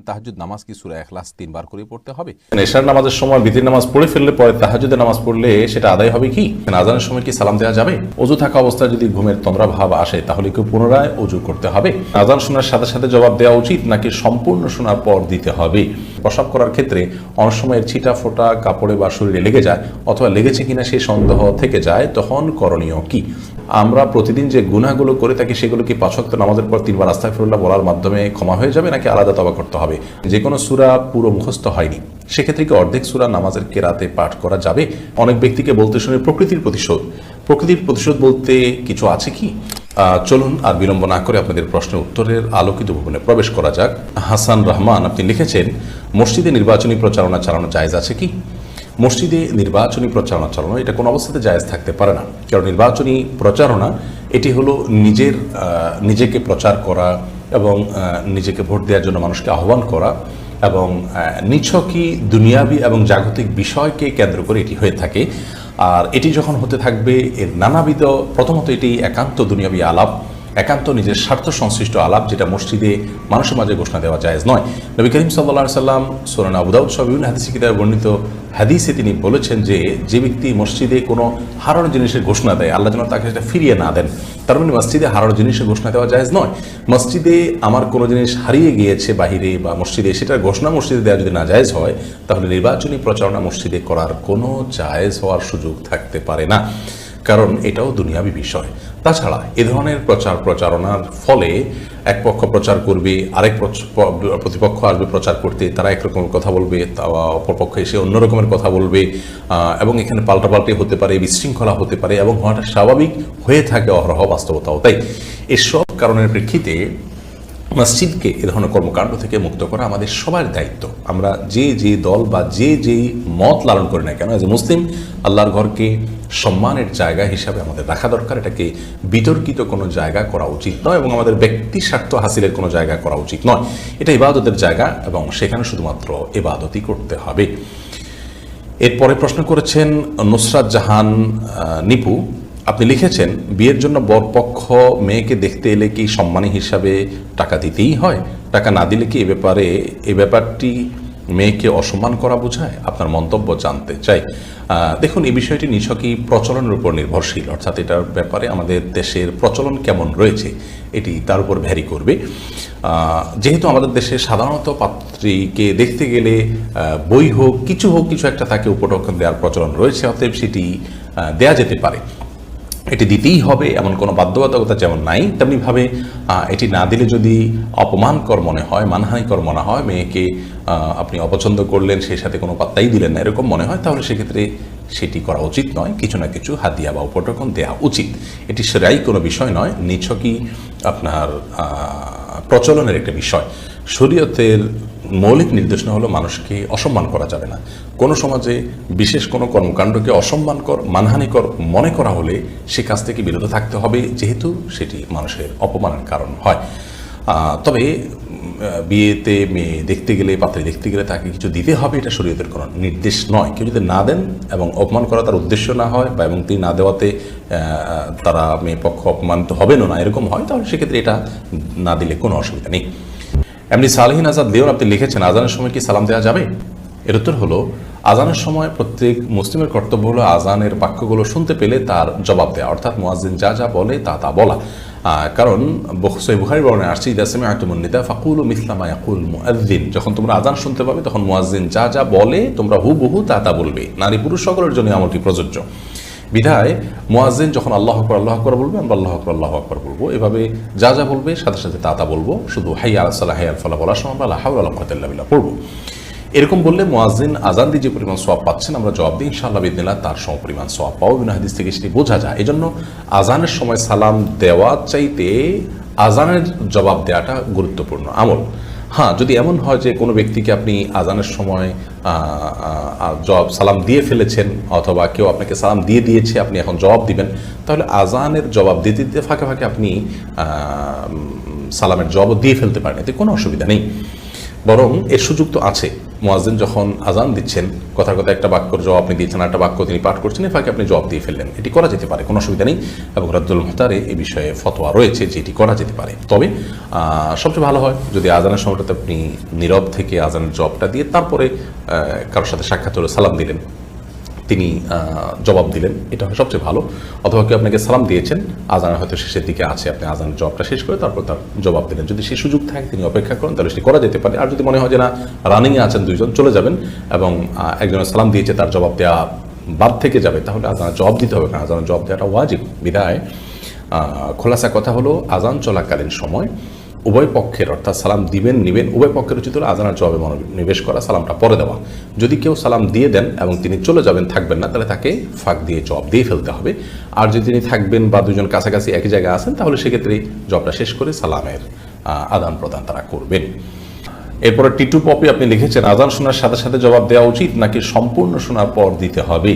তাহাজ্জুদ নামাজ কি সূরা ইখলাস 3 বার করে পড়তে হবে? এশার নামাজের সময় বিতির নামাজ পড়ে ফেললে পরে তাহাজ্জুদের নামাজ পড়লে সেটা আদায় হবে কি? আজানের সময় কি সালাম দেওয়া যাবে? অজু থাকা অবস্থায় যদি ঘুমের তন্দ্রা ভাব আসে তাহলে কি পুনরায় অজু করতে হবে? আজান শোনার সাথে সাথে জবাব দেওয়া উচিত নাকি সম্পূর্ণ শোনার পর দিতে হবে? প্রস্রাব করার ক্ষেত্রে অনেক সময় ছিটা ফোটা কাপড়ে বা শরীরে লেগে যায়, অথবা লেগেছে কিনা সেই সন্দেহ থেকে যায়, তখন করণীয় কি? আমরা প্রতিদিন যে গুনাহগুলো করে থাকি সেগুলো কি 5 ওয়াক্ত নামাজের পর 3 বার আস্তাগফিরুল্লাহ বলার মাধ্যমে ক্ষমা হয়ে যাবে, নাকি আলাদা তওবা করতে হবে? যে কোনো সূরা পুরো মুখস্থ হয়নি, সেক্ষেত্রে কি অর্ধেক সূরা নামাজের কেরাতে পাঠ করা যাবে? অনেক ব্যক্তিকে বলতে শুনে প্রকৃতির প্রতিশোধ বলতে কিছু আছে কি? চলুন আর বিলম্ব না করে আপনাদের প্রশ্নের উত্তরের আলোকিত ভবনে প্রবেশ করা যাক। হাসান রহমান আপনি লিখেছেন, মসজিদে নির্বাচনী প্রচারণা চালানো জায়েজ আছে কি? মসজিদে নির্বাচনী প্রচারণা চালানো এটা কোনো অবস্থাতে জায়েজ থাকতে পারে না। কারণ নির্বাচনী প্রচারণা এটি হলো নিজেকে প্রচার করা এবং নিজেকে ভোট দেওয়ার জন্য মানুষকে আহ্বান করা, এবং নিছকই দুনিয়াবি এবং জাগতিক বিষয়কে কেন্দ্র করে এটি হয়ে থাকে। আর এটি যখন হতে থাকবে এর নানাবিধ, প্রথমত এটি একান্ত দুনিয়াবি আলাপ, একান্ত নিজের স্বার্থ সংশ্লিষ্ট আলাপ, যেটা মসজিদে মানুষের মাঝে ঘোষণা দেওয়া জায়েজ নয়। নবী করিম সাল্লাল্লাহু আলাইহি সাল্লাম সূরা আবু দাউদ সহ বিভিন্ন হাদিসে কিতাবে বর্ণিত হাদিসে তিনি বলেছেন যে ব্যক্তি মসজিদে কোনো হারানো জিনিসের ঘোষণা দেয়, আল্লাহ যেন তাকে সেটা ফিরিয়ে না দেন। তার মানে মসজিদে হারানো জিনিসের ঘোষণা দেওয়া জায়েজ নয়। মসজিদে আমার কোনো জিনিস হারিয়ে গিয়েছে বাহিরে বা মসজিদে, সেটার ঘোষণা মসজিদে দেওয়া যদি না জায়েজ হয়, তাহলে নির্বাচনী প্রচারণা মসজিদে করার কোনো জায়েজ হওয়ার সুযোগ থাকতে পারে না, কারণ এটাও দুনিয়াবি বিষয়। তাছাড়া এ ধরনের প্রচারণার ফলে এক পক্ষ প্রচার করবে, আরেক প্রতিপক্ষ আসবে প্রচার করতে, তারা একরকম কথা বলবে, অপরপক্ষ এসে অন্য রকমের কথা বলবে, এবং এখানে পাল্টাপাল্টি হতে পারে, বিশৃঙ্খলা হতে পারে, এবং হওয়াটা স্বাভাবিক হয়ে থাকে অহরহ বাস্তবতাও তাই। এসব কারণের প্রেক্ষিতে মসজিদকে এ ধরনের কর্মকাণ্ড থেকে মুক্ত করা আমাদের সবার দায়িত্ব। আমরা যে দল বা যে মত লালন করি না কেন, এজ এ মুসলিম আল্লাহর ঘরকে সম্মানের জায়গা হিসাবে আমাদের রাখা দরকার। এটাকে বিতর্কিত কোনো জায়গা করা উচিত নয়, এবং আমাদের ব্যক্তি স্বার্থ হাসিলের কোনো জায়গা করা উচিত নয়। এটা ইবাদতের জায়গা, এবং সেখানে শুধুমাত্র ইবাদতই করতে হবে। এরপরে প্রশ্ন করেছেন নুসরাত জাহান নিপু, আপনি লিখেছেন, বিয়ের জন্য বরপক্ষ মেয়েকে দেখতে এলে কি সম্মানী হিসাবে টাকা দিতেই হয়? টাকা না দিলে কি এ ব্যাপারটি মেয়েকে অসম্মান করা বোঝায়? আপনার মন্তব্য জানতে চাই। দেখুন, এই বিষয়টি নিছকই প্রচলনের উপর নির্ভরশীল, অর্থাৎ এটার ব্যাপারে আমাদের দেশের প্রচলন কেমন রয়েছে এটি তার উপর ভ্যারি করবে। যেহেতু আমাদের দেশে সাধারণত পাত্রীকে দেখতে গেলে বই হোক কিছু একটা তাকে উপঢৌকন দেওয়ার প্রচলন রয়েছে, অতএব সেটি দেয়া যেতে পারে। এটি দিতেই হবে এমন কোনো বাধ্যবাধকতা যেমন নাই, তেমনিভাবে এটি না দিলে যদি অপমানকর মনে হয়, মানহানিকর মনে হয়, মেয়েকে আপনি অপছন্দ করলেন, সেই সাথে কোনো পাত্তাই দিলেন না, এরকম মনে হয়, তাহলে সেক্ষেত্রে সেটি করা উচিত নয়। কিছু না কিছু হাদিয়া বা উপঢৌকন দেওয়া উচিত। এটি সেরাই কোনো বিষয় নয়, নিছকই আপনার প্রচলনের একটা বিষয়। শরীয়তের মৌলিক নির্দেশনা হলো মানুষকে অসম্মান করা যাবে না। কোনো সমাজে বিশেষ কোনো কর্মকাণ্ডকে অসম্মানকর, মানহানিকর মনে করা হলে সে কাজ থেকে বিরত থাকতে হবে, যেহেতু সেটি মানুষের অপমানের কারণ হয়। তবে বিয়েতে মেয়ে দেখতে গেলে, পাত্রী দেখতে গেলে তাকে কিছু দিতে হবে, এটা শরীয়তের কোনো নির্দেশ নয়। কেউ যদি না দেন এবং অপমান করা তার উদ্দেশ্য না হয়, বা এবং তিনি না দেওয়াতে তারা মেয়ে পক্ষ অপমানিত হবে না এরকম হয়, তাহলে সেক্ষেত্রে এটা না দিলে কোনো অসুবিধা নেই। এমনি সালেহিন আজাদ লিওন আপনি লিখেছেন, আজানের সময় কি সালাম দেওয়া যাবে? এর উত্তর হলো, আজানের সময় প্রত্যেক মুসলিমের কর্তব্য হলো আজানের বাক্যগুলো শুনতে পেলে তার জবাব দেওয়া, অর্থাৎ মুয়াজ্জিন যা বলে তা বলা। কারণ সহিহ বুখারীর বর্ণনায় আসছে, ইযা সামি'তুমুন নিদা ফাকুলু মিসলা মা ইয়াকুল মুয়াজ্জিন, যখন তোমরা আজান শুনতে পাবে তখন মুয়াজ্জিন যা বলে তোমরা হুবহু তা বলবে। নারী পুরুষ সকলের জন্য আমলটি প্রযোজ্য। বিধায় মুয়াজ্জিন যখন আল্লাহু আকবার বলবে, আমরা আল্লাহু আকবার বলবো। এভাবে যা বলবে সাথে সাথে তা বলবো। শুধু হাইয়া আলাস সালাহ হাইয়া আল ফালাহ বলার সময় আমরা লা হাওলা ওয়ালা কুওয়াতা ইল্লা বিল্লাহ পড়বো। এরকম বললে মুয়াজ্জিন আজান দিয়ে যে পরিমাণ সওয়াব পাচ্ছেন, আমরা জবাব দিই ইনশাআল্লাহ বিইذنিল্লাহ তার সমপরিমাণ সওয়াব পাবো। বিভিন্ন হাদিস থেকে সেটি বোঝা যায়। এজন্য আজানের সময় সালাম দেওয়া চাইতে আজানের জবাব দেওয়াটা গুরুত্বপূর্ণ আমল। হ্যাঁ, যদি এমন হয় যে কোনো ব্যক্তিকে আপনি আজানের সময় সালাম দিয়ে ফেলেছেন, অথবা কেউ আপনাকে সালাম দিয়ে দিয়েছে, আপনি এখন জবাব দিবেন, তাহলে আজানের জবাব দিতে ফাঁকে আপনি সালামের জবাব দিয়ে ফেলতে পারেন, এতে কোনো অসুবিধা নেই। বরং এর সুযোগ তো আছে। মুয়াজ্জিন যখন আজান দিচ্ছেন, কথার কথা একটা বাক্যর জবাব আপনি দিচ্ছেন, একটা বাক্য তিনি পাঠ করছেন, এর ফাঁকে আপনি জবাব দিয়ে ফেললেন, এটি করা যেতে পারে, কোনো অসুবিধা নেই। এবং রাদ্দুল মুখতারে এই বিষয়ে ফতোয়া রয়েছে যে এটি করা যেতে পারে। তবে সবচেয়ে ভালো হয় যদি আজানের সময়টাতে আপনি নীরব থেকে আজানের জবাবটা দিয়ে তারপরে কারোর সাথে সাক্ষাৎ হলে সালাম দিলেন, তিনি জবাব দিলেন, এটা হয় সবচেয়ে ভালো। অথবা কেউ আপনাকে সালাম দিয়েছেন, আজান হয়তো শেষের দিকে আছে, আপনি আজানের জবাবটা শেষ করে তারপর তার জবাব দিলেন। যদি সেই সুযোগ থাকে তিনি অপেক্ষা করেন, তাহলে সেটি করা যেতে পারে। আর যদি মনে হয় যে না, রানিংয়ে আছেন দুইজন, চলে যাবেন এবং একজনের সালাম দিয়েছে তার জবাব দেওয়া বাদ থেকে যাবে, তাহলে আজানের জবাব দিতে হবে, কারণ আজানের জবাব দেওয়াটা ওয়াজিব। বিদায় খোলাসা কথা হলো, আজান চলাকালীন সময় উভয় পক্ষের, অর্থাৎ সালাম দিবেন নিবেন উভয় পক্ষের উচিত হলো আজানের জবাবে মনোনিবেশ করা, সালামটা পরে দেওয়া। যদি কেউ সালাম দিয়ে দেন এবং তিনি চলে যাবেন, থাকবেন না, তাহলে তাকে ফাঁক দিয়ে জবাব দিয়ে ফেলতে হবে। আর যদি তিনি থাকবেন বা দুজন কাছাকাছি একই জায়গায় আছেন, তাহলে সেক্ষেত্রে জবাবটা শেষ করে সালামের আদান প্রদান তারা করবেন। এরপরে টিটু পপি আপনি লিখেছেন, আজান শোনার সাথে সাথে জবাব দেওয়া উচিত নাকি সম্পূর্ণ শোনার পর দিতে হবে?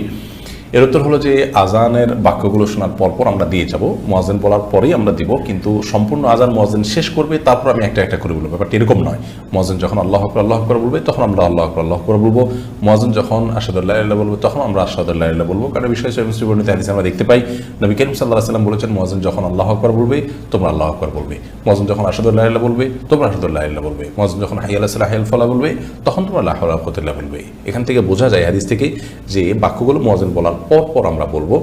এর উত্তর হলো যে আজানের বাক্যগুলো শোনার পরপর আমরা দিয়ে যাব, মুয়াজ্জিন বলার পরেই আমরা দিব, কিন্তু সম্পূর্ণ আজান মুয়াজ্জিন শেষ করবে, তারপর আমি একটা একটা করে বলবো। ব্যাপারটা এরকম নয়। মুয়াজ্জিন যখন আল্লাহু আকবার বলবে তখন আমরা আল্লাহু আকবার বলবো, মুয়াজ্জিন যখন আশহাদু আল্লা ইলাহা ইল্লাল্লাহ বলবে তখন আমরা আশহাদু আল্লা ইলাহা ইল্লাল্লাহ বলবো। কারণ বিষয় সহিহ মুসলিম বর্ণিত হাদিসে আমরা দেখতে পাই, নবী করিম সাল্লাল্লাহু আলাইহি ওয়াসাল্লাম বলেছেন, মুয়াজ্জিন যখন আল্লাহু আকবার বলবে তোমরা আল্লাহু আকবার বলবে, মুয়াজ্জিন যখন আশহাদু আল্লা ইলাহা ইল্লাল্লাহ বলবে তোমরা আশহাদু আল্লা ইলাহা ইল্লাল্লাহ বলবে, মুয়াজ্জিন যখন হাইয়া আলাস সালাহ হাইয়াল ফালাহ বলবে তখন তোমরা লা হাওলা ওয়ালা কুওয়াতা ইল্লা বিল্লাহ বলবে। এখান থেকে বোঝা যায় হাদিস থেকে যে বাক্যগুলো মুয়াজ্জিন বলার পর আমরা বলবো।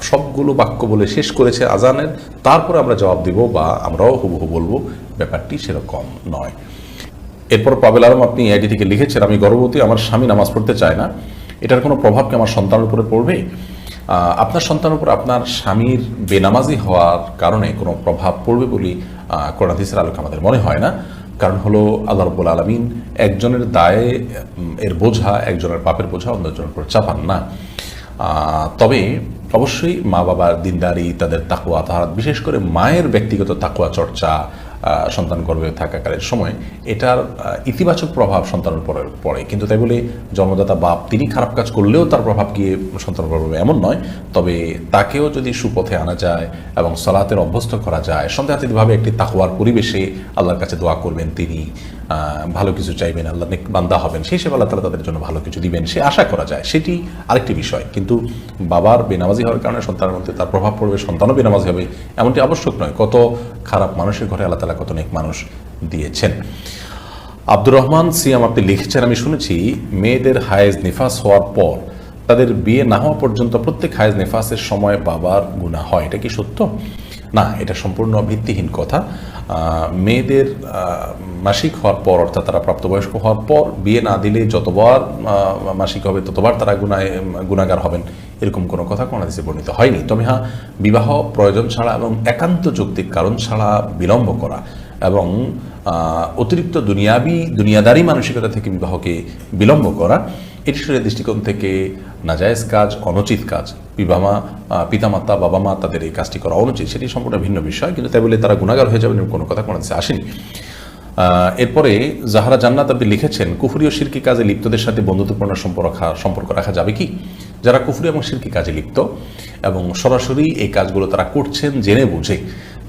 সবগুলো বাক্য বলে শেষ করেছে আজানের, তারপরে আমরা জবাব দিব বা আমরাও হুবহু বলবো, ব্যাপারটি সেরকম নয়। এরপর পাবেল আলম আপনি আইডি থেকে লিখেছেন, আমি গর্ভবতী, আমার স্বামী নামাজ পড়তে চায় না, এটার কোনো প্রভাব কি আমার সন্তানের উপরে পড়বে? আপনার সন্তানের উপর আপনার স্বামীর বেনামাজি হওয়ার কারণে কোনো প্রভাব পড়বে বলে কোরআন হাদিসের আলোকে আমাদের মনে হয় না। কারণ হলো আল্লাহ রাব্বুল আলামিন একজনের দায়ে এর বোঝা, একজনের পাপের বোঝা অন্যজনের উপর চাপান না। তবে অবশ্যই মা বাবার দিনদারি, তাদের তাকওয়া তাহারাত, বিশেষ করে মায়ের ব্যক্তিগত তাকওয়া চর্চা সন্তান গর্ভে থাকাকালীন সময়, এটার ইতিবাচক প্রভাব সন্তানের উপর পড়ে। কিন্তু তাই বলে জন্মদাতা বাপ তিনি খারাপ কাজ করলেও তার প্রভাব গিয়ে সন্তানের উপর পড়বে এমন নয়। তবে তাকেও যদি সুপথে আনা যায় এবং সালাতের অভ্যস্ত করা যায়, সন্দেহাতীতভাবে একটি তাকওয়ার পরিবেশে আল্লাহর কাছে দোয়া করবেন, তিনি ভালো কিছু চাইবেন, আল্লাহ নেক বান্দা হবেন, সেই হিসেবে আল্লাহ তাআলা তাদের জন্য ভালো কিছু দিবেন, সে আশা করা যায়, সেটি আরেকটি বিষয়। কিন্তু বাবার বেনামাজি হওয়ার কারণে সন্তানের মধ্যে তার প্রভাব পড়বে, সন্তানও বেনামাজি হবে, এমনটি আবশ্যক নয়। কত খারাপ মানুষের ঘরে আল্লাহ তাআলা কত নেক মানুষ দিয়েছেন। আব্দুর রহমান সিয়াম আপনি লিখেছেন, আমি শুনেছি মেয়েদের হায়েজ নিফাস হওয়ার পর তাদের বিয়ে না হওয়া পর্যন্ত প্রত্যেক হায়েজ নিফাসের সময় বাবার গুনাহ হয়, এটা কি সত্য? না, এটা সম্পূর্ণ ভিত্তিহীন কথা। মেয়েদের মাসিক হওয়ার পর, অর্থাৎ তারা প্রাপ্তবয়স্ক হওয়ার পর বিয়ে না দিলে যতবার মাসিক হবে ততবার তারা গুনাহগার হবেন, এরকম কোনো কথা কোন হাদিসে বর্ণিত হয়নি। তবে হ্যাঁ, বিবাহ প্রয়োজন ছাড়া এবং একান্ত যৌক্তিক কারণ ছাড়া বিলম্ব করা এবং অতিরিক্ত দুনিয়াদারি মানসিকতা থেকে বিবাহকে বিলম্ব করা, এটি শরীয়তের দৃষ্টিকোণ থেকে নাজায়েজ কাজ, অনুচিত কাজ। পিতামাতা, বাবা মা তাদের এই কাজটি করা অনুচিত, সেটি সম্পূর্ণ ভিন্ন বিষয়। কিন্তু তাই বলে তারা গুনাহগার হয়ে যাবেন এরকম কোনো কথা কোনো হাদিসে আসেনি। এরপরে জাহারা জান্নাত আপনি লিখেছেন, কুফরি ও শিরকি কাজে লিপ্তদের সাথে বন্ধুত্বপূর্ণ সম্পর্ক রাখা যাবে কি? যারা কুফরি এবং শিরকি কাজে লিপ্ত এবং সরাসরি এই কাজগুলো তারা করছেন জেনে বুঝে,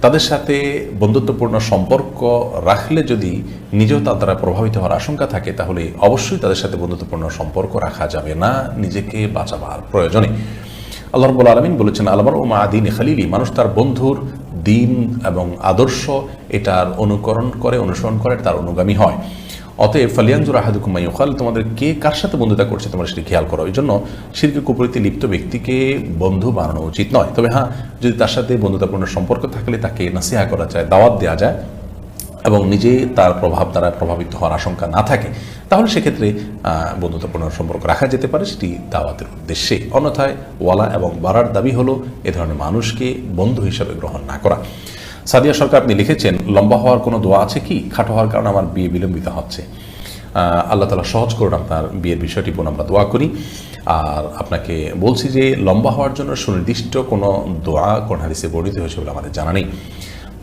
তাদের সাথে বন্ধুত্বপূর্ণ সম্পর্ক রাখলে যদি নিজেও তার দ্বারা প্রভাবিত হওয়ার আশঙ্কা থাকে, তাহলে অবশ্যই তাদের সাথে বন্ধুত্বপূর্ণ সম্পর্ক রাখা যাবে না, নিজেকে বাঁচাবার প্রয়োজনে। আল্লাহ রাব্বুল আলামিন বলেছেন, আল-মারউ মা'a দীনি খালিলি, মানুষ তার বন্ধুর দিন এবং আদর্শ এটার অনুসরণ করে, তার অনুগামী হয়। অতএব ফালিয়ানজুর আহাদুকুম মা ইউখাল, তোমাদের কে কার সাথে বন্ধুতা করছে তোমরা সেটি খেয়াল করো। এই জন্য শিরকে কুফরিতে লিপ্ত ব্যক্তিকে বন্ধু বানানো উচিত নয়। তবে হ্যাঁ, যদি তার সাথে বন্ধুতাপূর্ণ সম্পর্ক থাকলে তাকে নাসিহা করা যায়, দাওয়াত দেওয়া যায় এবং নিজে তার প্রভাব দ্বারা প্রভাবিত হওয়ার আশঙ্কা না থাকে, তাহলে সেক্ষেত্রে বন্ধুত্বপূর্ণ সম্পর্ক রাখা যেতে পারে, সেটি দাওয়াতের উদ্দেশ্যে। অন্যথায় ওয়ালা এবং বারার দাবি হলো এ ধরনের মানুষকে বন্ধু হিসাবে গ্রহণ না করা। সাদিয়া সরকার আপনি লিখেছেন, লম্বা হওয়ার কোনো দোয়া আছে কি? খাটো হওয়ার কারণে আমার বিয়ে বিলম্বিত হচ্ছে। আল্লাহ তাআলা সহজ করুন আপনার বিয়ের বিষয়টি, বোন আমরা দোয়া করি। আর আপনাকে বলছি যে লম্বা হওয়ার জন্য সুনির্দিষ্ট কোনো দোয়া কোন হাদিসে বর্ণিত হয়েছে বলে আমাদের জানা নেই।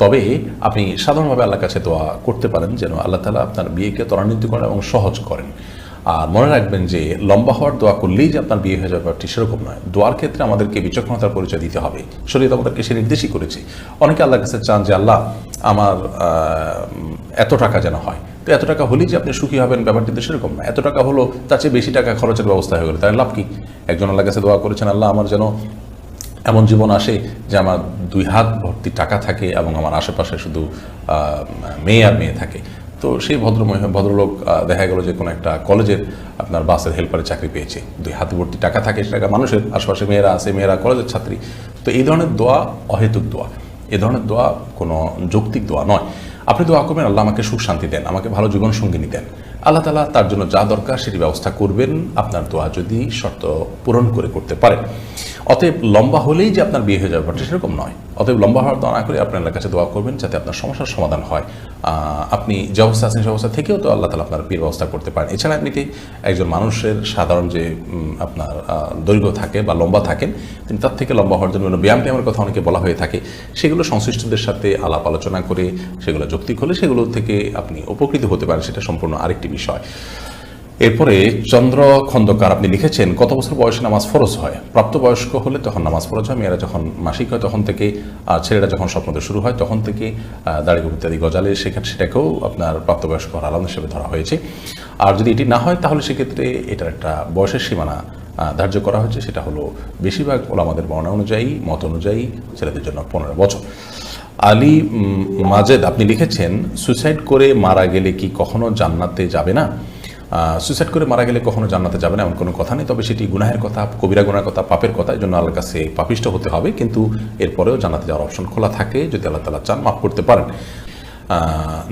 তবে আপনি সাধারণভাবে আল্লাহর কাছে দোয়া করতে পারেন যেন আল্লাহ তাআলা আপনার বিয়েকে ত্বরান্বিত করেন এবং সহজ করেন। আর মনে রাখবেন যে লম্বা হওয়ার দোয়া করলেই যে আপনার বিয়ে হয়ে যাবে ব্যাপারটি সেরকম নয়। দোয়ার ক্ষেত্রে আমাদেরকে বিচক্ষণতার পরিচয় দিতে হবে, শরীয়ত আমাদেরকে সে নির্দেশই করেছে। অনেকে আল্লাহর কাছে চান যে আল্লাহ আমার এত টাকা যেন হয়, তো এত টাকা হলেই যে আপনি সুখী হবেন ব্যাপারটি তো সেরকম না। এত টাকা হলো, তার চেয়ে বেশি টাকা খরচের ব্যবস্থা হয়ে গেল, তাই লাভ কি? একজন আল্লাহর কাছে দোয়া করেছেন, আল্লাহ আমার যেন এমন জীবন আসে যে আমার 2 হাত ভর্তি টাকা থাকে এবং আমার আশেপাশে শুধু মেয়ে আর মেয়ে থাকে। তো সেই ভদ্রলোক দেখা গেল যে কোনো একটা কলেজের আপনার বাসের হেল্পারে চাকরি পেয়েছে, 2 হাত ভর্তি টাকা থাকে, সেটা মানুষের আশেপাশে মেয়েরা আছে, মেয়েরা কলেজের ছাত্রী। তো এই ধরনের দোয়া অহেতুক দোয়া, এ ধরনের দোয়া কোনো যৌক্তিক দোয়া নয়। আপনি দোয়া করবেন আল্লাহ আমাকে সুখ শান্তি দেন, আমাকে ভালো জীবন সঙ্গিনী দেন, আল্লাহ তাআলা তার জন্য যা দরকার সেটি ব্যবস্থা করবেন, আপনার দোয়া যদি শর্ত পূরণ করে করতে পারেন। অতএব লম্বা হলেই যে আপনার বিয়ে হয়ে যাবে ব্যাপারটা সেরকম নয়। অতএব লম্বা হওয়ার দোয়া না করে আপনার আল্লাহর কাছে দোয়া করবেন যাতে আপনার সমস্যার সমাধান হয়। আপনি যে অবস্থা আছেন সেই অবস্থা থেকেও তো আল্লাহ তাআলা আপনার বিয়ের ব্যবস্থা করতে পারেন। এছাড়া এমনিতে একজন মানুষের সাধারণ যে আপনার দৈর্ঘ্য থাকে বা লম্বা থাকেন, তিনি তার থেকে লম্বা হওয়ার জন্য ব্যায়ামের কথা অনেকে বলা হয়ে থাকে। সেগুলো সংশ্লিষ্টদের সাথে আলাপ আলোচনা করে সেগুলো যৌক্তিক হলে সেগুলো থেকে আপনি উপকৃত হতে পারেন, সেটা সম্পূর্ণ আরেকটি বিষয়। এরপরে চন্দ্র খন্দকার আপনি লিখেছেন, কত বছর বয়সে নামাজ ফরজ হয়? প্রাপ্তবয়স্ক হলে তখন নামাজ ফরজ হয়, মেয়েরা যখন মাসিক হয় তখন থেকে, ছেলেরা যখন স্বপ্নতে শুরু হয় তখন থেকে দাড়ি ইত্যাদি গজালে সেটাকেও আপনার প্রাপ্তবয়স্ক হওয়ার আলাদা হিসেবে ধরা হয়েছে। আর যদি এটি না হয় তাহলে সেক্ষেত্রে এটার একটা বয়সের সীমানা ধার্য করা হয়েছে, সেটা হলো বেশিরভাগ ওলামাদের বর্ণনা অনুযায়ী, মত অনুযায়ী ছেলেদের জন্য 15 বছর। আলী মাজেদ আপনি লিখেছেন, সুইসাইড করে মারা গেলে কি কখনো জান্নাতে যাবে না? সুইসাইড করে মারা গেলে কখনো জান্নাতে যাবে না এমন কোনো কথা নেই, তবে সেটি গুনাহের কথা, কবিরা গুনার কথা, পাপের কথা, এই জন্য আল্লাহর কাছে পাপিষ্ট হতে হবে। কিন্তু এরপরেও জান্নাতে যাওয়ার অপশন খোলা থাকে, যদি আল্লাহ তাআলা চান মাফ করতে পারেন।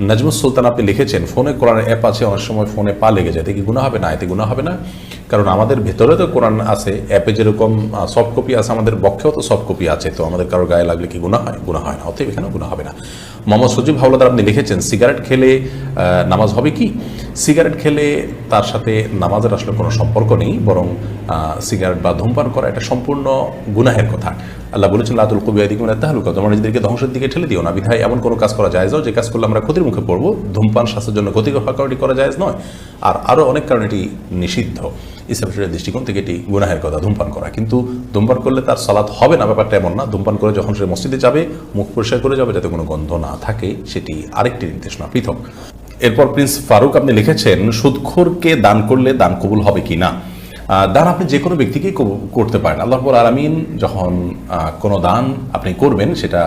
নাজমুস সুলতান আপনি লিখেছেন, ফোনে কোরআনের অ্যাপ আছে, অনেক সময় ফোনে পা লেগে যায়, এতে কি গুনাহ হবে? না, এতে গুনাহ হবে না, কারণ আমাদের ভেতরে তো কোরআন আছে, অ্যাপে যেরকম সফট কপি আছে, আমাদের বক্ষেও তো সফট কপি আছে, তো আমাদের কারো গায়ে লাগলে কি গুনাহ হয়? গুনাহ হয় না, অতএব এখানে গুনাহ হবে না। মোহাম্মদ সজিব হাওলাদার আপনি লিখেছেন, সিগারেট খেলে নামাজ হবে কি? সিগারেট খেলে তার সাথে নামাজের আসলে কোনো সম্পর্ক নেই, বরং সিগারেট বা ধূমপান করা এটা সম্পূর্ণ গুনাহের কথা। আল্লাহ বলেছেন, লা তুলকু বিআইদিকুম ইলা তাহলুকা, তোমরা নিজেদেরকে ধ্বংসের দিকে ঠেলে দিও না। বিধায় এমন কোনো কাজ করা জায়েজ নয় যে কাজ করলে আমরা ক্ষতির মুখে পড়বো। ধূমপান স্বাস্থ্যের জন্য ক্ষতিকর হওয়ার কারণে করা জায়েজ নয়, আর আরও অনেক কারণে এটি নিষিদ্ধ। ইসলামের দৃষ্টিকোণ থেকে এটি গুনাহের কথা ধূমপান করা, কিন্তু ধূমপান করলে তার সালাত হবে না ব্যাপারটা এমন না। ধূমপান করে যখন সে মসজিদে যাবে মুখ পরিষ্কার করে যাবে যাতে কোনো গন্ধ না থাকে, সেটি আরেকটি নির্দেশনা পৃথক। এরপর প্রিন্স ফারুক আপনি লিখেছেন, সুদখোরকে দান করলে দান কবুল হবে কি না? দান আপনি যে কোনো ব্যক্তিকেই করতে পারেন। আল্লাহ রাব্বুল আলামিন যখন কোনো দান আপনি করবেন, সেটা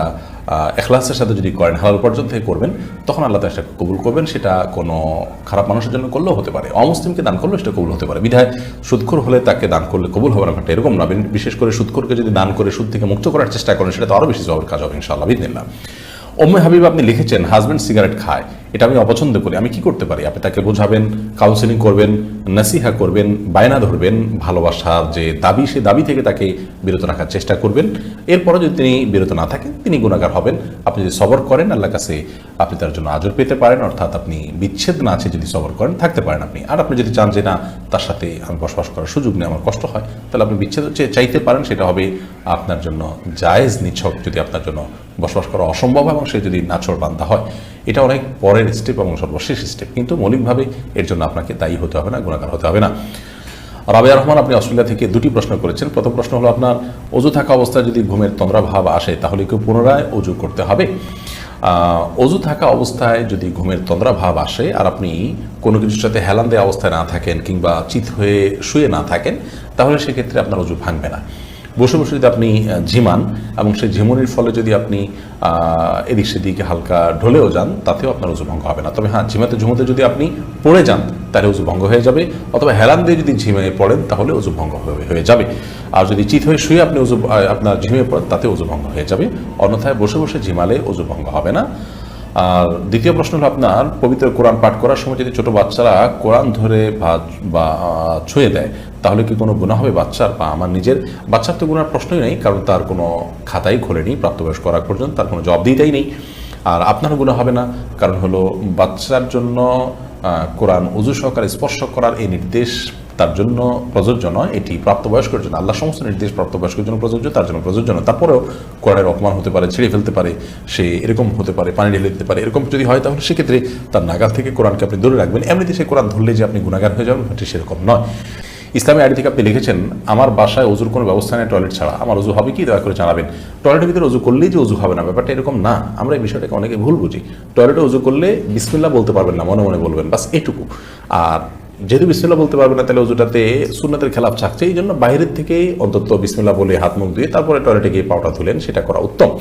ইখলাসের সাথে যদি করেন, হালাল উপার্জন থেকে করবেন, তখন আল্লাহ তাআলা সেটা কবুল করবেন। সেটা কোনো খারাপ মানুষের জন্য করলেও হতে পারে, অমুসলিমকে দান করলেও সেটা কবুল হতে পারে। বিধায় সুদখোর হলে তাকে দান করলে কবুল হবে না, এরকম না। বিশেষ করে সুদখোরকে যদি দান করে সুদ থেকে মুক্ত করার চেষ্টা করেন, সেটা তো আরও বেশি সওয়াবের কাজ হবে ইনশাআল্লাহ বিইذনিল্লাহ। উম্মে হাবিব আপনি লিখেছেন, হাজব্যান্ড সিগারেট খায়, এটা আমি অপছন্দ করি, আমি কি করতে পারি? আপনি তাকে বোঝাবেন, কাউন্সেলিং করবেন, নাসিহা করবেন, বায়না ধরবেন, ভালোবাসার যে দাবি, সে দাবি থেকে তাকে বিরত রাখার চেষ্টা করবেন। এরপরও যদি তিনি বিরত না থাকেন, তিনি গুনাহগার হবেন। আপনি যদি সবর করেন, আল্লাহর কাছে আপনি তার জন্য আজর পেতে পারেন, অর্থাৎ আপনি বিচ্ছেদ না আছে যদি সবর করেন, থাকতে পারেন আপনি। আর আপনি যদি চান যে না, তার সাথে আমি বসবাস করার সুযোগ নেই, আমার কষ্ট হয়, তাহলে আপনি বিচ্ছেদ চাইতে পারেন, সেটা হবে আপনার জন্য জায়েজ নিছক, যদি আপনার জন্য বসবাস করা অসম্ভব এবং সে যদি নাছোড় বান্ধা হয়। এটা অনেক পরের স্টেপ এবং সর্বশেষ স্টেপ, কিন্তু মৌলিকভাবে এর জন্য আপনাকে দায়ী হতে হবে না, গুনাহগার হতে হবে না। রাবিয়া রহমান আপনি অস্ট্রেলিয়া থেকে 2টি প্রশ্ন করেছেন। প্রথম প্রশ্ন হলো, আপনার অজু থাকা অবস্থায় যদি ঘুমের তন্দ্রা ভাব আসে তাহলে কি পুনরায় অজু করতে হবে? অজু থাকা অবস্থায় যদি ঘুমের তন্দ্রা ভাব আসে আর আপনি কোনো কিছুর সাথে হেলান দেওয়া অবস্থায় না থাকেন কিংবা চিত হয়ে শুয়ে না থাকেন, তাহলে সেক্ষেত্রে আপনার অজু ভাঙবে না। বসে বসে যদি আপনি ঝিমান এবং সেই ঝিমুনির ফলে যদি আপনি এদিক সেদিকে হালকা ঢলেও যান, তাতেও আপনার অজু ভঙ্গ হবে না। তবে হ্যাঁ, ঝুমোতে যদি আপনি পড়ে যান তাহলে অজু ভঙ্গ হয়ে যাবে, অথবা হেলান দিয়ে যদি ঝিমিয়ে পড়েন তাহলে অজু ভঙ্গ হয়ে যাবে। আর যদি চিত হয়ে শুয়ে আপনি আপনার ঝিমিয়ে পড়েন, তাতে অজু ভঙ্গ হয়ে যাবে। অন্যথায় বসে বসে ঝিমালে অজু ভঙ্গ হবে না। আর দ্বিতীয় প্রশ্ন হলো, আপনার পবিত্র কোরআন পাঠ করার সময় যদি ছোট বাচ্চারা কোরআন ধরে বা ছুঁয়ে দেয়, তাহলে কি কোনো গুনাহ হবে বাচ্চার? বা আমার নিজের বাচ্চার তো গুনার প্রশ্নই নেই, কারণ তার কোনো খাতাই খোলেনি, প্রাপ্তবয়স্ক করার পর্যন্ত তার কোনো জবাবদিহিতাই নেই। আর আপনারও গুনাহ হবে না, কারণ হলো বাচ্চার জন্য কোরআন ওযু সহকারে স্পর্শ করার এই নির্দেশ তার জন্য প্রযোজ্য নয়, এটি প্রাপ্তবয়স্কের জন্য। আল্লাহ সমস্ত নির্দেশ প্রাপ্তবয়স্কের জন্য প্রযোজ্য, তার জন্য প্রযোজ্য নয়। তারপরেও কোরআনের অপমান হতে পারে, ছিঁড়ে ফেলতে পারে, সে এরকম হতে পারে, পানি ঢেলে দিতে পারে, এরকম যদি হয় তাহলে সেক্ষেত্রে তার নাগাল থেকে কোরআনকে আপনি দূরে রাখবেন। এমনিতে সে কোরআন ধরলে যে আপনি গুনাহগার হয়ে যাবেন, সেটি সেরকম নয়। ইসলামী আইডি থেকে আপনি লিখেছেন, আমার বাসায় অজুর কোনো ব্যবস্থা নেই টয়লেট ছাড়া, আমার অজু হবে কি দয়া করে জানাবেন। টয়লেটের ভিতরে অজু করলেই যে অজু হবে না, ব্যাপারটা এরকম না। আমরা এই বিষয়টাকে অনেকে ভুল বুঝি। টয়লেটে অজু করলে বিসমিল্লাহ বলতে পারবেন না, মনে মনে বলবেন, বাস এটুকু। আর যেহেতু বিসমিল্লাহ বলতে পারবেন না, তাহলে অজুটাতে সুন্নাতের খেলাফ থাকছে, এই জন্য বাইরের থেকেই অন্তত বিসমিল্লাহ বলে হাত মুখ ধুয়ে তারপরে টয়লেটে গিয়ে পাউটা ধুলেন, সেটা করা উত্তম।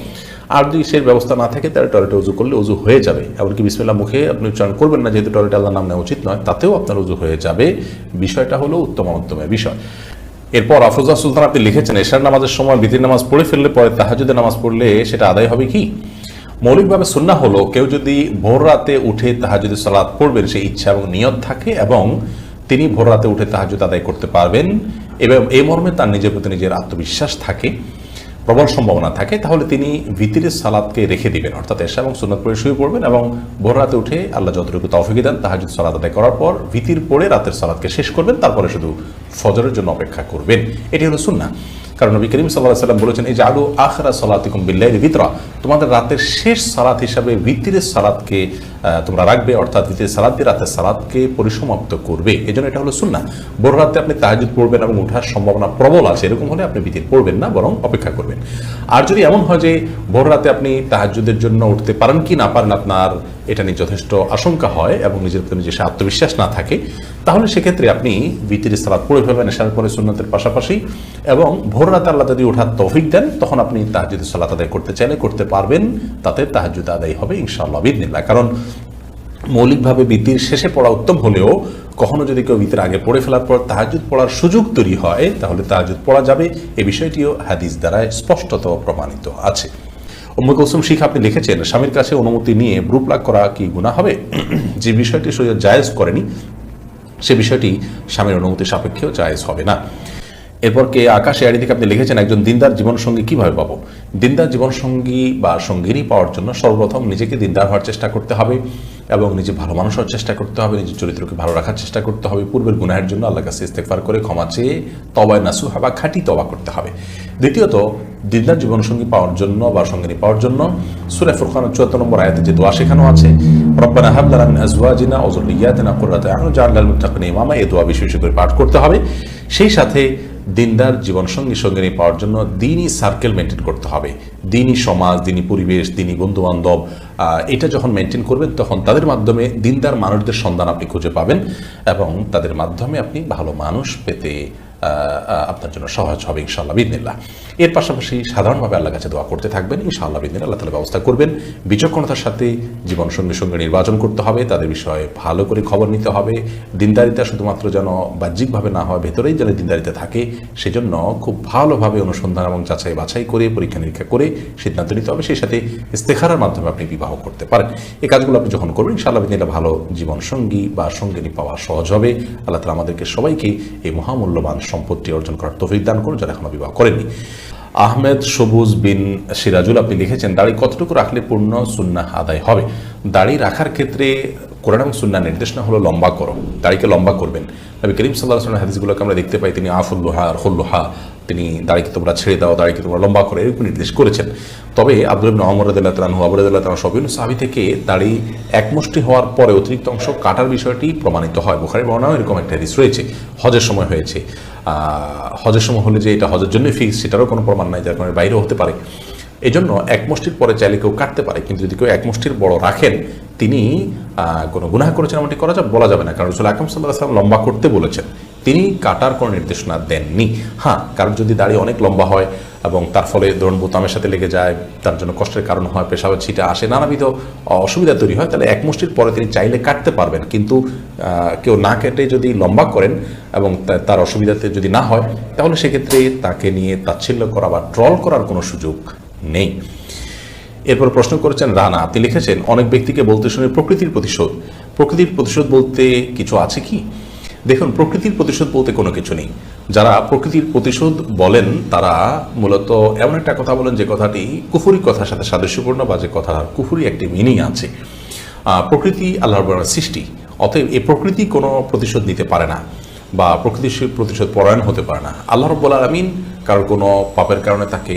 আর যদি সেই ব্যবস্থা না থাকে তাহলে টয়লেটে উজু করলে উজু হয়ে যাবে। এমনকি বিসমিল্লাহ মুখে আপনি উচ্চারণ করবেন না, যেহেতু টয়লেটে আল্লাহর নাম নেওয়া উচিত নয়, তাতেও আপনার উজু হয়ে যাবে। বিষয়টা হলো উত্তমের বিষয়। এরপর আফরোজা সুলতান আপনি লিখেছেন, এশার নামাজের সময় বিতির নামাজ পড়ে ফেললে পরে তাহাজ্জুদের নামাজ পড়লে সেটা আদায় হবে কি? মৌলিকভাবে সুন্নাহ হলো, কেউ যদি ভোর রাতে উঠে তাহাজ্জুদের সালাত পড়বেন, সেই ইচ্ছা এবং নিয়ত থাকে এবং তিনি ভোর রাতে উঠে তাহাজ্জুদ আদায় করতে পারবেন এবং এই মর্মে তার নিজের প্রতি নিজের আত্মবিশ্বাস থাকে, প্রবল সম্ভাবনা থাকে, তাহলে তিনি ভিতরের সালাতকে রেখে দিবেন, অর্থাৎ এশা এবং সুন্নাত পড়ে শুয়ে পড়বেন এবং ভোর রাতে উঠে আল্লাহ যতটুকু তৌফিক দেন তাহাজ্জুদ সালাত আদায় করার পর ভিতির পড়ে রাতের সালাতকে শেষ করবেন, তারপরে শুধু ফজরের জন্য অপেক্ষা করবেন। এটি হলো সুন্নাহ। কারণ নবী করিম সাল্লাল্লাহু আলাইহি ওয়াসাল্লাম বলেছেন, এই জালু আখিরা সালাতিকুম বিল্লাইলি ভিতরা, তোমাদের রাতের শেষ সালাত হিসাবে ভিতরের সালাতকে তোমরা রাখবে, অর্থাৎ ভিতরের সালাত দিয়ে রাতের সালাতকে পরিসমাপ্ত করবে। এজন্য এটা হলো সুন্নাহ। ভোর রাতে আপনি তাহাজ্জুদ পড়বেন এবং ওঠার সম্ভাবনা প্রবল আছে, এরকম হলে আপনি ভিতর পড়বেন না, বরং অপেক্ষা করবেন। আর যদি এমন হয় যে ভোর রাতে আপনি তাহাজ্জুদের জন্য উঠতে পারেন কি না পারেন, আপনার এটা নিয়ে যথেষ্ট আশঙ্কা হয় এবং নিজের প্রতি নিজের আত্মবিশ্বাস না থাকে, তাহলে সেক্ষেত্রে আপনি ভিতরের সালাত পড়ে ফেলবেন এশার পরে সুন্নাতের পাশাপাশি, এবং ভোর রাতে আল্লাহ যদি ওঠার তৌফিক দেন তখন আপনি তাহাজ্জুদের সালাত আদায় করতে চাইলে করতে পারবেন, তাতে তাহাজ্জুদ আদায় হবে ইনশাআল্লাহ বিইذনিল্লাহ। কারণ মৌলিকভাবে ভিতর শেষে পড়া উত্তম হলেও কখনো যদি কেউ ভিতর আগে পড়ে ফেলার পর তাহাজ্জুদ পড়ার সুযোগ তৈরি হয়, তাহলে তাহাজ্জুদ পড়া যাবে। এই বিষয়টিও হাদিস দ্বারা স্পষ্টত প্রমাণিত আছে। উম্মে কুলসুম শিখ আপনি লিখেছেন, স্বামীর কাছে অনুমতি নিয়ে ব্রু প্লাগ করা কি গুনাহ হবে? যে বিষয়টি শরীয়ত জায়েজ করেনি, সে বিষয়টি স্বামীর অনুমতি সাপেক্ষেও জায়েজ হবে না। এরপর কে আকাশে আড়ি থেকে আপনি লিখেছেন, একজন দিনদার জীবনসঙ্গী কিভাবে পাবো? দিনদার জীবনসঙ্গী বা সঙ্গিনী পাওয়ার জন্য সর্বপ্রথম নিজেকে দিনদার হওয়ার চেষ্টা করতে হবে এবং নিজে ভালো মানুষ হওয়ার চেষ্টা করতে হবে, নিজের চরিত্রকে ভালো রাখার চেষ্টা করতে হবে, পূর্বের গুনাহের জন্য আল্লাহর কাছে ইস্তেগফার করে ক্ষমা চেয়ে তওবায়ে নাসুহা বা খাঁটি তওবা করতে হবে। দ্বিতীয়ত, দিনদার জীবনসঙ্গী পাওয়ার জন্য বা সঙ্গিনী পাওয়ার জন্য সূরা ফুরকানের ৭৪ নম্বর আয়াতে যে দোয়া শেখানো আছে, রব্বানা হাব লানা মিন আজওয়াজিনা ওয়া যুররিয়্যাতিনা কুররাতা আ'ইউন ওয়াজআলনা লিল মুত্তাকিনা ইমামা, এই দোয়া বেশি বেশি করে পাঠ করতে হবে। সেই সাথে দিনদার জীবনসঙ্গী সঙ্গিনী পাওয়ার জন্য দিনই সার্কেল মেনটেন করতে হবে, দিনই সমাজ, দিনই পরিবেশ, দিনই বন্ধুবান্ধব, এটা যখন মেনটেন করবেন তখন তাদের মাধ্যমে দিনদার মানুষদের সন্ধান আপনি খুঁজে পাবেন এবং তাদের মাধ্যমে আপনি ভালো মানুষ পেতে আপনার জন্য সহজ হবে ইনশাআল্লাহ বিইذনিল্লাহ। এর পাশাপাশি সাধারণভাবে আল্লাহর কাছে দোয়া করতে থাকবেন, ইনশাআল্লাহ বিইذনিল্লাহ আল্লাহ তাআলা ব্যবস্থা করবেন। বিচক্ষণতার সাথে জীবনসঙ্গী সঙ্গে নির্বাচন করতে হবে, তাদের বিষয়ে ভালো করে খবর নিতে হবে। দিনদারিতা শুধুমাত্র যেন বাহ্যিকভাবে না হয়, ভেতরেই যেন দিনদারিতা থাকে, সেজন্য খুব ভালোভাবে অনুসন্ধান এবং যাচাই বাছাই করে পরীক্ষা নিরীক্ষা করে সিদ্ধান্ত নিতে হবে। সেই সাথে ইস্তেখারার মাধ্যমে আপনি বিবাহ করতে পারেন। এই কাজগুলো আপনি যখন করবেন ইনশাআল্লাহ বিইذনিল্লাহ ভালো জীবনসঙ্গী বা সঙ্গিনী পাওয়া সহজ হবে। আল্লাহ তাআলা আমাদেরকে সবাইকে এই মহামূল্যবান সম্পত্তি অর্জন করার তৌফিক দান করুন যারা এখনো বিবাহ করেননি। আহমেদ সবুজ বিন সিরাজুল আপনি লিখেছেন, দাড়ি কতটুকু রাখলে পূর্ণ সুন্নাহ আদায় হবে? দাড়ি রাখার ক্ষেত্রে কোরআন এবং সুন্নাহ নির্দেশনা হলো লম্বা করো, দাড়িকে লম্বা করবেন। নবী করিম সাল্লাল্লাহু আলাইহি ওয়াসাল্লাম হাদিসগুলোকে আমরা দেখতে পাই, তিনি আফুল্লুহা আর খুল্লুহা, তিনি দাড়িকে তোমরা ছেড়ে দাও, দাড়িকে তোমরা লম্বা করো, এরকম নির্দেশ করেছেন। তবে আব্দুল্লাহ ইবনে ওমর রাদিয়াল্লাহু তাআলা আনহু, আবু রাদিয়াল্লাহু তাআলা সবিন সাহাবী থেকে দাড়ি এক মুষ্টি হওয়ার পরে অতিরিক্ত অংশ কাটার বিষয়টি প্রমাণিত হয়। বুখারীর বর্ণনায় এরকম একটা হাদিস রয়েছে, হজের সময় হয়েছে। হজের সময় হলে যে এটা হজের জন্য ফিক্স, সেটারও কোনো প্রমাণ নাই, যার কারণে বাইরেও হতে পারে। এই জন্য এক মুষ্টির পরে চাইলে কেউ কাটতে পারে, কিন্তু যদি কেউ এক মুষ্টির বড় রাখেন তিনি কোনো গুনাহ করেছেন এমনটি করা যাবে বলা যাবে না, কারণ রাসূল আকরাম সাল্লাল্লাহু আলাইহি ওয়াসাল্লাম লম্বা করতে বলেছেন, তিনি কাটার কোনো নির্দেশনা দেননি। হ্যাঁ, কারণ যদি দাড়ি অনেক লম্বা হয় এবং তার ফলে ধরুন বোতামের সাথে লেগে যায়, তার জন্য কষ্টের কারণ হয়, পেশাবের ছিটা আসে, নানাবিধ অসুবিধা তৈরি হয়, তাহলে এক মুষ্টির পরে তিনি চাইলে কাটতে পারবেন। কিন্তু কেউ না কেটে যদি লম্বা করেন এবং তার অসুবিধাতে যদি না হয়, তাহলে সেক্ষেত্রে তাকে নিয়ে তাচ্ছিল্য করা বা ট্রল করার কোনো সুযোগ নেই। এরপর প্রশ্ন করেছেন রানা, আপনি লিখেছেন, অনেক ব্যক্তিকে বলতে শুনে প্রকৃতির প্রতিশোধ। প্রকৃতির প্রতিশোধ বলতে কিছু আছে কি? দেখুন, প্রকৃতির প্রতিশোধ বলতে কোনো কিছু নেই। যারা প্রকৃতির প্রতিশোধ বলেন তারা মূলত এমন একটা কথা বলেন যে কথাটি কুফরি কথার সাথে সাদৃশ্যপূর্ণ বা যে কথার কুফরি একটি মিনিং আছে। প্রকৃতি আল্লাহর সৃষ্টি, অতএব এই প্রকৃতি কোনো প্রতিশোধ নিতে পারে না বা প্রকৃতির প্রতিশোধ পরায়ণ হতে পারে না। আল্লাহ রাব্বুল আলামিন কারোর কোনো পাপের কারণে তাকে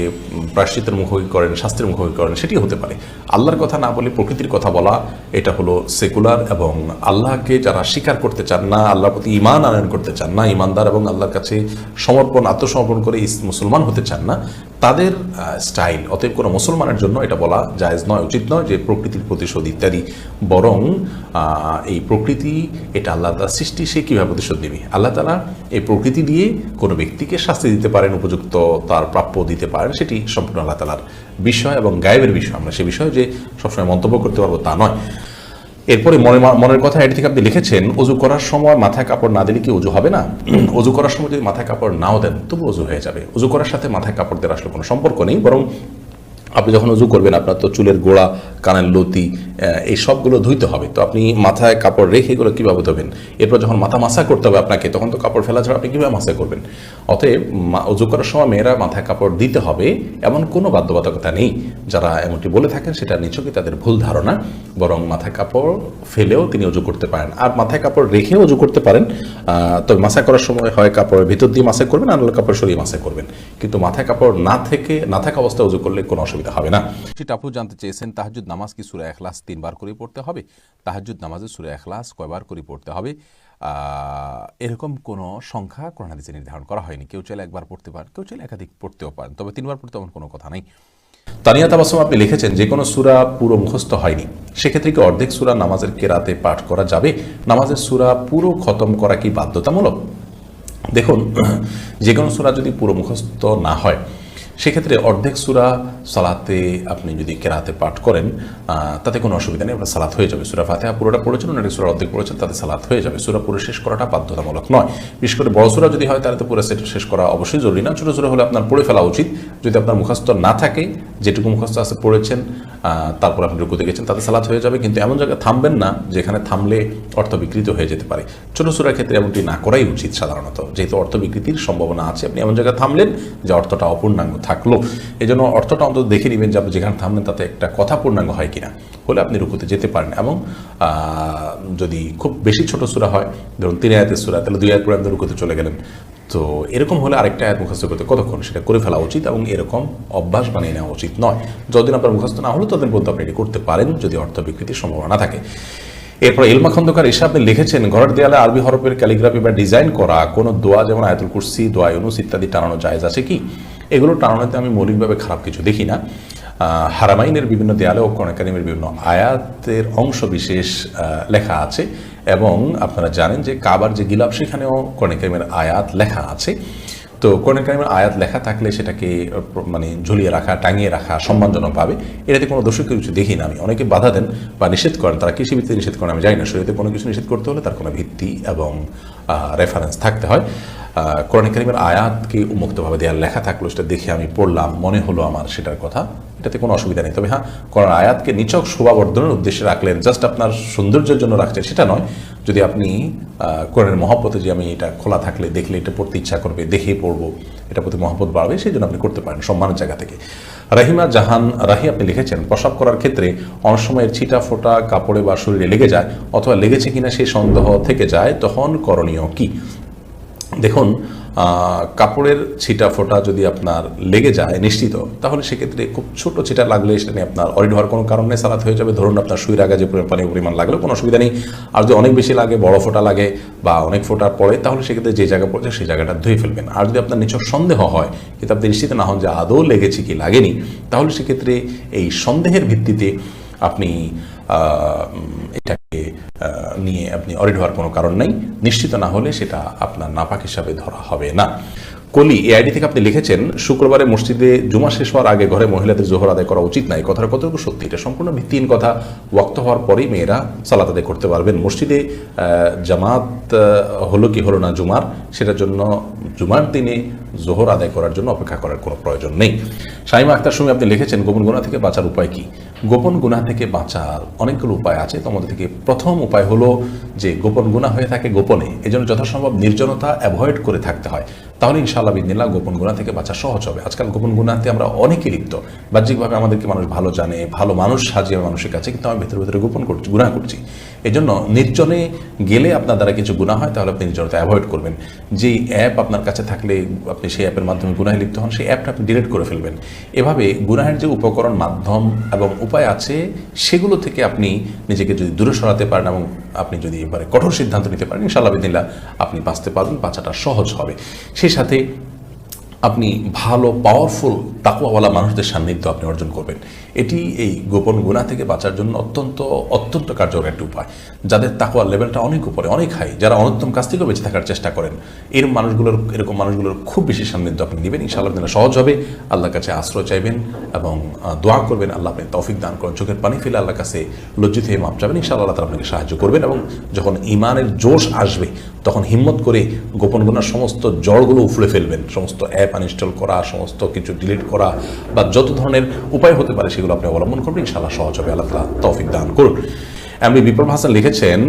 প্রায়শ্চিত্তের মুখোমুখি করেন, শাস্তির মুখোমুখি করেন, সেটি হতে পারে। আল্লাহর কথা না বলে প্রকৃতির কথা বলা, এটা হলো সেকুলার। এবং আল্লাহকে যারা স্বীকার করতে চান না, আল্লাহর প্রতি ঈমান আনয়ন করতে চান না, ঈমানদার এবং আল্লাহর কাছে আত্মসমর্পণ করে মুসলমান হতে চান না, তাদের স্টাইল। অতএব কোনো মুসলমানের জন্য এটা বলা জায়েজ নয়, উচিত নয় যে প্রকৃতির প্রতিশোধ ইত্যাদি। বরং এই প্রকৃতি এটা আল্লাহ তাআলার সৃষ্টি, সে কীভাবে প্রতিশোধ নেবে? আল্লাহ তাআলা এই প্রকৃতি দিয়ে কোনো ব্যক্তিকে শাস্তি দিতে পারেন, উপযুক্ত তার প্রাপ্য দিতে পারেন, সেটি সম্পূর্ণ আল্লাহ তাআলার বিষয় এবং গায়েবের বিষয়। আমরা সে বিষয়ে যে সবসময় মন্তব্য করতে পারবো তা নয়। এরপরে মনের কথা এটি থেকে আপনি লিখেছেন, অজু করার সময় মাথায় কাপড় না দিলে কি অজু হবে না? অজু করার সময় যদি মাথায় কাপড় নাও দেন তবু অজু হয়ে যাবে। অজু করার সাথে মাথায় কাপড় দেওয়ার আসলে কোনো সম্পর্ক নেই। বরং আপনি যখন অজু করবেন, আপনার তো চুলের গোড়া, কানের লতি, এই সবগুলো ধুইতে হবে। তো আপনি মাথায় কাপড় রেখে এগুলো কীভাবে ধোবেন? এরপর যখন মাথা মাসা করতে হবে আপনাকে, তখন তো কাপড় ফেলা ছাড়া আপনি কীভাবে মাসা করবেন? অতএব অজু করার সময় মেয়েরা মাথায় কাপড় দিতে হবে এমন কোনো বাধ্যবাধকতা নেই। যারা এমনটি বলে থাকেন সেটা নিছকই তাদের ভুল ধারণা। বরং মাথায় কাপড় ফেলেও তিনি অজু করতে পারেন, আর মাথায় কাপড় রেখেও অজু করতে পারেন। তবে মাসা করার সময় হয় কাপড়ের ভিতর দিয়ে মাসা করবেন, আর কাপড় সরিয়ে মাসা করবেন। কিন্তু মাথায় কাপড় না থাকা অবস্থায় অজু করলে কোনো অসুবিধা হবে না। টাপু জানতে চেয়েছেন, তাহাজ্জুদ নামাজ কি সূরা ইখলাস 3 বার করে পড়তে হবে? তাহাজ্জুদ নামাজে সূরা ইখলাস কয়বার করে পড়তে হবে এরকম কোনো সংখ্যা কোরআন হাদিসে নির্ধারণ করা হয়নি। কেউ চাইলে একবার পড়তে পারেন, কেউ চাইলে একাধিক পড়তেও পারেন, তবে 3 বার পড়তে এমন কোনো কথা নেই। তানিয়া তাবাসসুম আপনি লিখেছেন, যে কোনো সূরা পুরো মুখস্থ হয়নি, সেক্ষেত্রে কি অর্ধেক সূরা নামাজের কেরাতে পাঠ করা যাবে? নামাজের সূরা পুরো খতম করা কি বাধ্যতামূলক? দেখুন, যে কোনো সূরা যদি পুরো মুখস্থ না হয়, সেক্ষেত্রে অর্ধেক সূরা সালাতে আপনি যদি কেরাতে পাঠ করেন তাতে কোনো অসুবিধা নেই, আপনার সালাত হয়ে যাবে। সূরা ফাতিহা পুরোটা পড়েছেন, অনেক সূরা অর্ধেক পড়েছেন, তাতে সালাত হয়ে যাবে। সূরা পুরো শেষ করাটা বাধ্যতামূলক নয়। বিশেষ করে বড় সূরা যদি হয় তাহলে তো পুরো সেট শেষ করা অবশ্যই জরুরি না। ছোটো সূরা হলে আপনার পড়ে ফেলা উচিত। যদি আপনার মুখস্থ না থাকে, যেটুকু মুখস্থ আছে পড়েছেন, তারপর আপনি রুকুতে গেছেন, তাতে সালাত হয়ে যাবে। কিন্তু এমন জায়গায় থামবেন না যেখানে থামলে অর্থ বিকৃত হয়ে যেতে পারে। ছোটো সূরার ক্ষেত্রে এমনটি না করাই উচিত সাধারণত, যেহেতু অর্থ বিকৃতির সম্ভাবনা আছে। আপনি এমন জায়গায় থামলেন যে অর্থটা অপূর্ণাঙ্গ থাকলো, এই জন্য অর্থটা অন্তত দেখে নেবেন যে আপনি যেখানে থামলেন তাতে একটা কথা পূর্ণাঙ্গ হয় কিনা। হলে আপনি রুকুতে যেতে পারেন। এবং যদি খুব বেশি ছোট সূরা হয়, ধরুন 3 আয়াতের সূরা, তাহলে 2 আয়াত পরে আপনি রুকুতে চলে গেলেন। তো এরকম হলে আরেকটা আয়াত মুখস্থ করতে কতক্ষণ, সেটা করে ফেলা উচিত এবং এরকম অভ্যাস বানিয়ে নেওয়া উচিত নয়। যতদিন আপনার মুখস্থ না হলো ততদিন পর্যন্ত আপনি এটি করতে পারেন, যদি অর্থ বিকৃতির সম্ভাবনা না থাকে। এরপর ইলমা খন্দকার এসে আপনি লিখেছেন, ঘরের দেয়ালে আরবি হরফের ক্যালিগ্রাফি বা ডিজাইন করা কোনো দোয়া, যেমন আয়াতুল কুরসি, দোয়া ইউনুস ইত্যাদি টানানো জায়েজ আছে কি? এগুলো টানানোতে আমি মৌলিকভাবে খারাপ কিছু দেখি না। হারামাইনের বিভিন্ন দেয়ালে ও কোরআন কারীমের বিভিন্ন আয়াতের অংশ বিশেষ লেখা আছে, এবং আপনারা জানেন যে কাবার যে গিলাফ, সেখানেও কোরআন কারীমের আয়াত লেখা আছে। তো কোরআন কারীমের আয়াত লেখা থাকলে সেটাকে মানে ঝুলিয়ে রাখা, টাঙিয়ে রাখা সম্মানজনকভাবে, এটাতে কোনো দোষক কিছু দেখি না আমি। অনেকে বাধা দেন বা নিষেধ করেন, তারা কৃষি ভিত্তিতে নিষেধ করেন, আমি জানি না। শরীয়তে কোনো কিছু নিষেধ করতে হলে তার কোনো ভিত্তি এবং রেফারেন্স থাকতে হয়। কোরআন কারীমের আয়াতকে উন্মুক্তভাবে দেয়ার লেখা থাকলো, সেটা দেখে আমি পড়লাম, মনে হলো আমার সেটার কথা, এটাতে কোনো অসুবিধা নেই। তবে হ্যাঁ, কোরআন আয়াতকে নিছক শোভাবর্ধনের উদ্দেশ্যে রাখলেন, জাস্ট আপনার সৌন্দর্যের জন্য রাখছেন, সেটা নয়। যদি আপনি কোরআনের মহব্বতে, যে আমি এটা খোলা থাকলে দেখলে এটা পড়তে ইচ্ছা করবে, দেখে পড়বো, এটা প্রতি মহব্বত বাড়বে, সেই জন্য আপনি করতে পারেন সম্মানের জায়গা থেকে। রাহিমা জাহান রাহি আপনি লিখেছেন, প্রস্রাব করার ক্ষেত্রে অনেক সময় ছিটা ফোটা কাপড়ে বা শরীরে লেগে যায়, অথবা লেগেছে কিনা সেই সন্দেহ থেকে যায়, তখন করণীয় কি? দেখুন, কাপড়ের ছিটা ফোটা যদি আপনার লেগে যায় নিশ্চিত, তাহলে সেক্ষেত্রে খুব ছোট ছিটা লাগলে সেটা নিয়ে আপনার অরিড হওয়ার কোনো কারণ নেই, সালাত হয়ে যাবে। ধরুন আপনার সুইয়ের আগে যে পরিমাণ লাগলেও কোনো অসুবিধা নেই। আর যদি অনেক বেশি লাগে, বড় ফোঁটা লাগে বা অনেক ফোঁটা পড়ে, তাহলে সেক্ষেত্রে যে জায়গা পড়ছে সেই জায়গাটা ধুয়ে ফেলবেন। আর যদি আপনার নিছক সন্দেহ হয়, কিন্তু আপনি নিশ্চিত না হন যে আদৌ লেগেছে কি লাগেনি, তাহলে সেক্ষেত্রে এই সন্দেহের ভিত্তিতে আপনি এটাকে নিয়ে আপনি অরিড হওয়ার কোনো কারণ নেই। নিশ্চিত না হলে সেটা আপনার নাপাক হিসাবে ধরা হবে না। কলি এআইডি থেকে আপনি লিখেছেন, শুক্রবারে মসজিদে জুমা শেষ হওয়ার আগে ঘরে মহিলাদের জোহর আদায় করা উচিত না, এই কথাটা কতটুকু সত্যি? এটা সম্পূর্ণ ভিত্তিহীন কথা। ওয়াক্ত হওয়ার পরেই মেয়েরা সালাত আদায় করতে পারবেন। মসজিদে জামাত হলো কি হলো না জুমার, সেটার জন্য জুমার দিনে জোহর আদায় করার জন্য অপেক্ষা করার কোনো প্রয়োজন নেই। শাইমা আক্তার সুমি আপনি লিখেছেন, গোপন গুনাহ থেকে বাঁচার উপায় কি? গোপন গুনাহ থেকে বাঁচার অনেকগুলো উপায় আছে। তোমাদের থেকে প্রথম উপায় হলো যে গোপন গুনাহ হয়ে থাকে গোপনে, এজন্য যথাসম্ভব নির্জনতা অ্যাভয়েড করে থাকতে হয়। তাহলে ইনশাআল্লাহ বিদিনিল্লাহ গোপন গুনাহ থেকে বাঁচা সহজ হবে। আজকাল গোপন গুনাহতে আমরা অনেকে লিপ্ত। বাহ্যিকভাবে আমাদেরকে মানুষ ভালো জানে, ভালো মানুষ সাজিয়ে মানুষের কাছে, কিন্তু আমি ভেতরে ভেতরে গোপন করছি, গুনাহ করছি। এই জন্য নির্জনে গেলে আপনার দ্বারা কিছু গুনাহ হয়, তাহলে আপনি নির্জনতা অ্যাভয়েড করবেন। যেই অ্যাপ আপনার কাছে থাকলে আপনি সেই অ্যাপের মাধ্যমে গুনাহে লিপ্ত হন, সেই অ্যাপটা আপনি ডিলিট করে ফেলবেন। এভাবে গুনাহের যে উপকরণ, মাধ্যম এবং উপায় আছে, সেগুলো থেকে আপনি নিজেকে যদি দূরে সরাতে পারেন এবং আপনি যদি এবারে কঠোর সিদ্ধান্ত নিতে পারেন, ইনশাআল্লাহ বিদিনিল্লাহ আপনি বাঁচতে পারবেন, বাঁচাটা সহজ হবে। সেই সাথে আপনি ভালো পাওয়ারফুল তাকওয়াওয়ালা মানুষদের সান্নিধ্য আপনি অর্জন করবেন। এটি এই গোপন গুনাহ থেকে বাঁচার জন্য অত্যন্ত অত্যন্ত কার্যকর একটি উপায়। যাদের তাকওয়ার লেভেলটা অনেক উপরে, অনেক হাই, যারা অনুত্তম কাজ থেকেও বেঁচে থাকার চেষ্টা করেন, এরকম মানুষগুলোর খুব বেশি সান্নিধ্য আপনি নেবেন, ইনশাআল্লাহ আপনারা সহজ হবে। আল্লাহর কাছে আশ্রয় চাইবেন এবং দোয়া করবেন, আল্লাহ আপনি তৌফিক দান করেন। চোখের পানি ফেলে আল্লাহর কাছে লজ্জিত হয়ে মাপ চাবেন, ইনশাআল্লাহ আল্লাহ তাআলা আপনাকে সাহায্য করবেন। এবং যখন ঈমানের জোশ আসবে, তখন হিম্মত করে গোপন গুনার সমস্ত জড়গুলো উফড়ে ফেলবেন। সমস্ত অ্যাপ আনইনস্টল করা, সমস্ত কিছু ডিলিট করা বা যত ধরনের উপায় হতে পারে সেগুলো আপনি অবলম্বন করবেন, ইনশাআল্লাহ সহজ হবে। আল্লাহ তাআলা তৌফিক দান করুন। এমনি বিপ্লব হাসান লিখেছেন,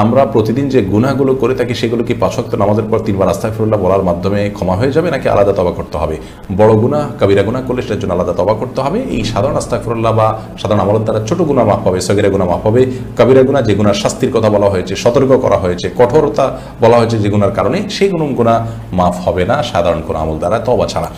আমরা প্রতিদিন যে গুনাহগুলো করে থাকি সেগুলো কি 5 ওয়াক্ত নামাজের পর 3 বার আস্তাগফিরুল্লাহ বলার মাধ্যমে ক্ষমা হয়ে যাবে, নাকি আলাদা তওবা করতে হবে? বড় গুনাহ, কবিরা গুনাহ করলে সেটার জন্য আলাদা তওবা করতে হবে। এই সাধারণ আস্তাগফিরুল্লাহ বা সাধারণ আমলের দ্বারা ছোট গুনাহ মাফ হবে, সগীরা গুনাহ মাফ হবে। কবিরা গুনাহ, যে গুনার শাস্তির কথা বলা হয়েছে, সতর্ক করা হয়েছে, কঠোরতা বলা হয়েছে যে গুনার কারণে, সেই গুনাহ মাফ হবে না সাধারণ কোনো আমল দ্বারা তওবা ছাড়া।